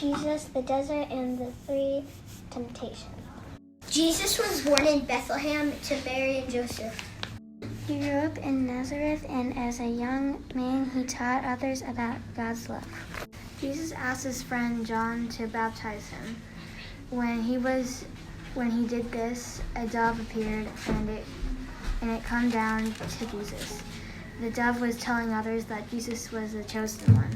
Jesus, the desert, and the three temptations. Jesus was born in Bethlehem to Mary and Joseph. He grew up in Nazareth, and as a young man, he taught others about God's love. Jesus asked his friend John to baptize him. When he did this, a dove appeared, and it came down to Jesus. The dove was telling others that Jesus was the chosen one.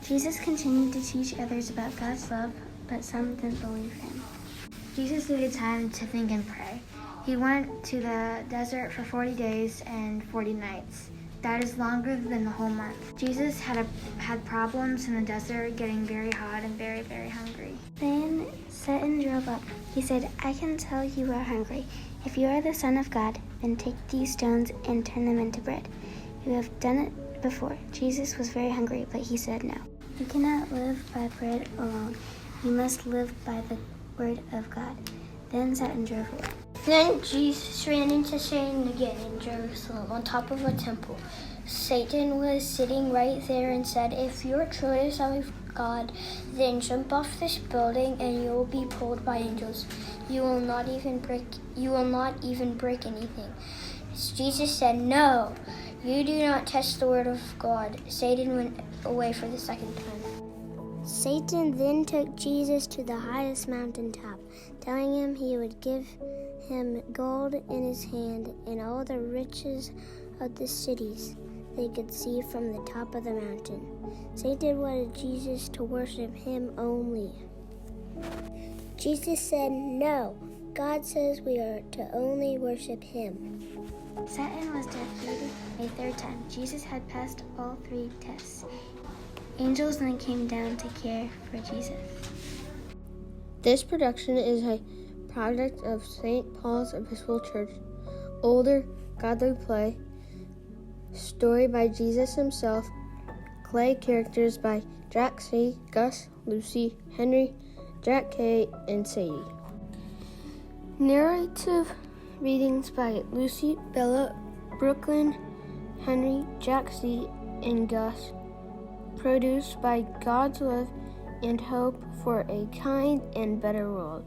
Jesus continued to teach others about God's love, but some didn't believe him. Jesus needed time to think and pray. He went to the desert for 40 days and 40 nights. That is longer than the whole month. Jesus had problems in the desert, getting very hot and very, very hungry. Then Satan drove up. He said, "I can tell you are hungry. If you are the Son of God, then take these stones and turn them into bread." You have done it before. Jesus was very hungry, but he said no. You cannot live by bread alone. You must live by the word of God. Then Satan drove away. Then Jesus ran into Satan again in Jerusalem on top of a temple. Satan was sitting right there and said, "If you are truly the Son of God, then jump off this building and you will be pulled by angels. You will not even break anything." Jesus said, "No, you do not test the word of God." Satan went away for the second time. Satan then took Jesus to the highest mountaintop, telling him he would give him gold in his hand and all the riches of the cities they could see from the top of the mountain. Satan wanted Jesus to worship him only. Jesus said, "No, God says we are to only worship him." Satan was defeated a third time. Jesus had passed all three tests. Angels then came down to care for Jesus. This production is a project of St. Paul's Episcopal Church. Older godly play. Story by Jesus himself. Clay characters by Jack C., Gus, Lucy, Henry, Jack K., and Sadie. Narrative readings by Lucy, Bella, Brooklyn, Henry, Jack C., and Gus. Produced by God's love and hope for a kind and better world.